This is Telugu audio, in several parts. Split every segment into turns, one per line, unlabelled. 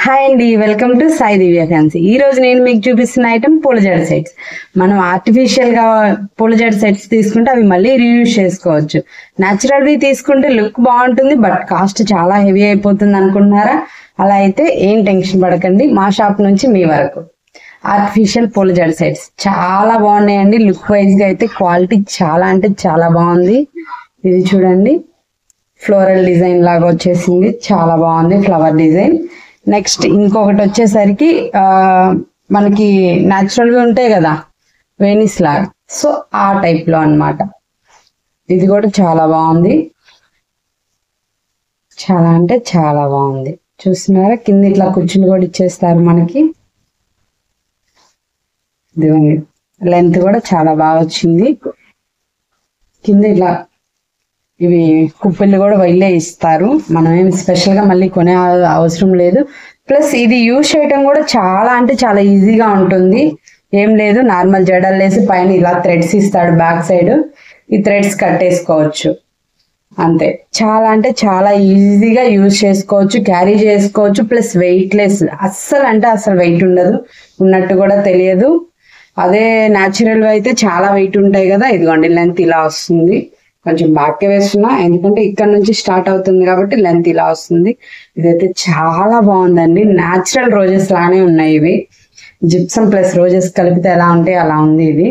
హాయ్ అండి, welcome to Sai Divya fancy. ఈ రోజు నేను మీకు చూపిస్తున్న ఐటమ్ పూల జడ సెట్స్. మనం ఆర్టిఫిషియల్ గా పూల జడ సెట్స్ తీసుకుంటే అవి మళ్ళీ రీయూజ్ చేసుకోవచ్చు. న్యాచురల్ వి తీసుకుంటే లుక్ బాగుంటుంది, బట్ కాస్ట్ చాలా హెవీ అయిపోతుంది అనుకుంటున్నారా? అలా అయితే ఏం టెన్షన్ పడకండి, మా షాప్ నుంచి మీ వరకు ఆర్టిఫిషియల్ పూల జడ సెట్స్ చాలా బాగున్నాయండి. లుక్ వైజ్ గా అయితే క్వాలిటీ చాలా అంటే చాలా బాగుంది. ఇది చూడండి, ఫ్లోరల్ డిజైన్ లాగా వచ్చేసింది, చాలా బాగుంది ఫ్లవర్ డిజైన్. నెక్స్ట్ ఇంకొకటి వచ్చేసరికి మనకి న్యాచురల్ గా ఉంటాయి కదా వెనిస్ లాగా, సో ఆ టైప్ లో అన్నమాట. ఇది కూడా చాలా బాగుంది, చాలా అంటే చాలా బాగుంది. చూస్తున్నారా, కింద ఇట్లా కుర్చీలు కూడా ఇచ్చేస్తారు మనకి. ఇదిగోండి, లెంత్ కూడా చాలా బాగా వచ్చింది. కింద ఇట్లా ఇవి కుప్పెళ్ళు కూడా వైలే ఇస్తారు, మనం ఏమి స్పెషల్ గా మళ్ళీ కొనే అవసరం లేదు. ప్లస్ ఇది యూజ్ చేయటం కూడా చాలా అంటే చాలా ఈజీగా ఉంటుంది. ఏం లేదు, నార్మల్ జడలు వేసి పైన ఇలా థ్రెడ్స్ ఇస్తాడు బ్యాక్ సైడ్, ఈ థ్రెడ్స్ కట్టేసుకోవచ్చు అంతే. చాలా అంటే చాలా ఈజీగా యూజ్ చేసుకోవచ్చు, క్యారీ చేసుకోవచ్చు. ప్లస్ వెయిట్ లెస్, అస్సలు అంటే అసలు వెయిట్ ఉండదు, ఉన్నట్టు కూడా తెలియదు. అదే న్యాచురల్ అయితే చాలా వెయిట్ ఉంటాయి కదా. ఇదిగోండి, లెంత్ ఇలా వస్తుంది. కొంచెం బాక్కే వేస్తున్నా ఎందుకంటే ఇక్కడ నుంచి స్టార్ట్ అవుతుంది కాబట్టి లెంత్ ఇలా వస్తుంది. ఇదైతే చాలా బాగుందండి, న్యాచురల్ రోజెస్ లానే ఉన్నాయి ఇవి. జిప్సమ్ ప్లస్ రోజెస్ కలిపితే ఎలా ఉంటాయి అలా ఉంది ఇది.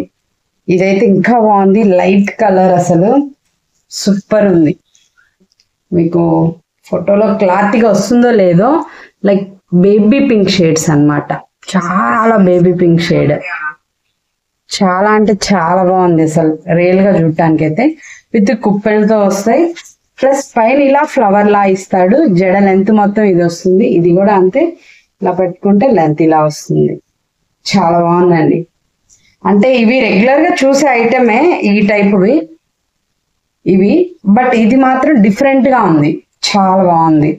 ఇదైతే ఇంకా బాగుంది, లైట్ కలర్, అసలు సూపర్ ఉంది. మీకు ఫోటోలో క్లారిటీగా వస్తుందో లేదో, లైక్ బేబీ పింక్ షేడ్స్ అన్నమాట, చాలా బేబీ పింక్ షేడ్. చాలా అంటే చాలా బాగుంది అసలు రియల్ గా చూడటానికి అయితే. విత్ కుప్పెలతో వస్తాయి, ప్లస్ పైన ఇలా ఫ్లవర్ లా ఇస్తాడు. జడ లెంత్ మొత్తం ఇది వస్తుంది, ఇది కూడా అంతే. ఇలా పెట్టుకుంటే లెంత్ ఇలా వస్తుంది, చాలా బాగుందండి. అంటే ఇవి రెగ్యులర్ గా చూసే ఐటమే ఈ టైప్వి ఇవి, బట్ ఇది మాత్రం డిఫరెంట్ గా ఉంది, చాలా బాగుంది.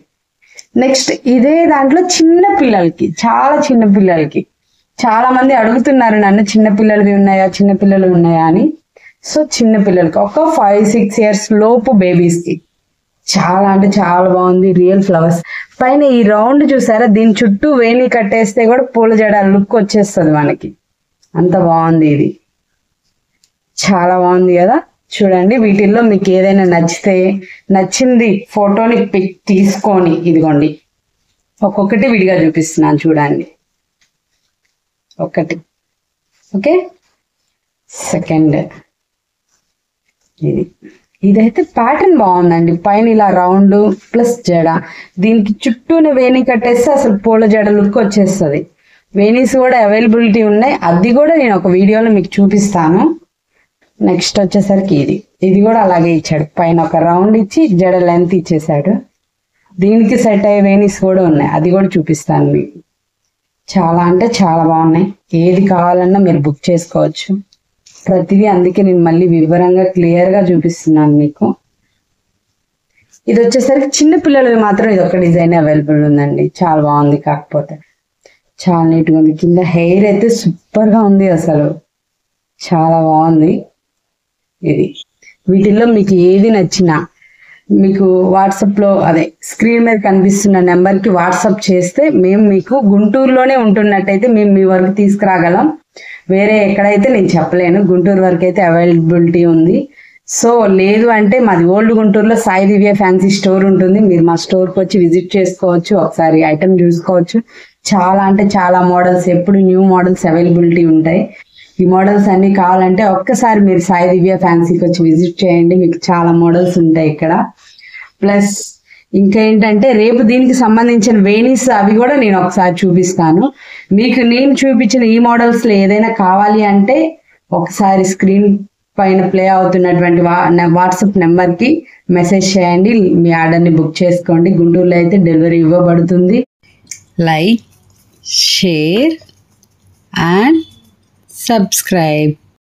నెక్స్ట్ ఇదే దాంట్లో చిన్న పిల్లలకి, చాలా చిన్న పిల్లలకి చాలా మంది అడుగుతున్నారు నన్ను, చిన్న పిల్లలవి ఉన్నాయా, చిన్న పిల్లలు ఉన్నాయా అని. సో చిన్న పిల్లలకి ఒక 5-6 years లోపు బేబీస్ కి చాలా అంటే చాలా బాగుంది. రియల్ ఫ్లవర్స్ పైన ఈ రౌండ్ చూసారా, దీని చుట్టూ వేణి కట్టేస్తే కూడా పూల జడ లుక్ వచ్చేస్తుంది మనకి, అంత బాగుంది. ఇది చాలా బాగుంది కదా. చూడండి, వీటిల్లో మీకు ఏదైనా నచ్చితే నచ్చింది ఫోటోని పిక్ తీసుకొని, ఇదిగోండి ఒక్కొక్కటి విడిగా చూపిస్తున్నాను చూడండి. ఒకటి ఓకే, సెకండ్ ఇదైతే ప్యాటర్న్ బాగుందండి. పైన ఇలా రౌండ్ ప్లస్ జడ, దీనికి చుట్టూనే వేణి కట్టేస్తే అసలు పూల జడ లుక్ వచ్చేస్తుంది. వేణీస్ కూడా అవైలబిలిటీ ఉన్నాయి, అది కూడా నేను ఒక వీడియోలో మీకు చూపిస్తాను. నెక్స్ట్ వచ్చేసరికి ఇది కూడా అలాగే ఇచ్చాడు, పైన ఒక రౌండ్ ఇచ్చి జడ లెంత్ ఇచ్చేసాడు. దీనికి సెట్ అయ్యే వేణీస్ కూడా ఉన్నాయి, అది కూడా చూపిస్తాను మీకు. చాలా అంటే చాలా బాగున్నాయి, ఏది కావాలన్నా మీరు బుక్ చేసుకోవచ్చు ప్రతిదీ. అందుకే నేను మళ్ళీ వివరంగా క్లియర్ గా చూపిస్తున్నాను మీకు. ఇది వచ్చేసరికి చిన్న పిల్లలకి మాత్రం ఇది ఒక డిజైన్ అవైలబుల్ ఉందండి, చాలా బాగుంది. కాకపోతే చాలా నీట్గా ఉంది, కింద హెయిర్ అయితే సూపర్ గా ఉంది, అసలు చాలా బాగుంది. ఇది వీటిల్లో మీకు ఏది నచ్చినా మీకు వాట్సాప్ లో, అదే స్క్రీన్ మీద కనిపిస్తున్న నెంబర్ కి వాట్సాప్ చేస్తే మేము మీకు గుంటూరులోనే ఉంటున్నట్టయితే మేము మీ వరకు తీసుకురాగలం. వేరే ఎక్కడైతే నేను చెప్పలేను, గుంటూరు వరకు అయితే అవైలబిలిటీ ఉంది. సో లేదు అంటే మాది ఓల్డ్ గుంటూరులో సాయి దివ్య ఫ్యాన్సీ స్టోర్ ఉంటుంది, మీరు మా స్టోర్కి వచ్చి విజిట్ చేసుకోవచ్చు, ఒకసారి ఐటమ్ చూసుకోవచ్చు. చాలా అంటే చాలా మోడల్స్, ఎప్పుడు న్యూ మోడల్స్ అవైలబిలిటీ ఉంటాయి. ఈ మోడల్స్ అన్ని కావాలంటే ఒక్కసారి మీరు సాయి దివ్య ఫ్యాన్సీకి వచ్చి విజిట్ చేయండి, మీకు చాలా మోడల్స్ ఉంటాయి ఇక్కడ. ప్లస్ ఇంకా ఏంటంటే రేపు దీనికి సంబంధించిన వేణీస్ అవి కూడా నేను ఒకసారి చూపిస్తాను మీకు. నేను చూపించిన ఈ మోడల్స్ లో ఏదైనా కావాలి అంటే ఒకసారి స్క్రీన్ పైన ప్లే అవుతున్నటువంటి వాట్సాప్ నెంబర్ కి మెసేజ్ చేయండి, మీ ఆర్డర్ని బుక్ చేసుకోండి. గుంటూరులో అయితే డెలివరీ ఇవ్వబడుతుంది. Like, share and subscribe.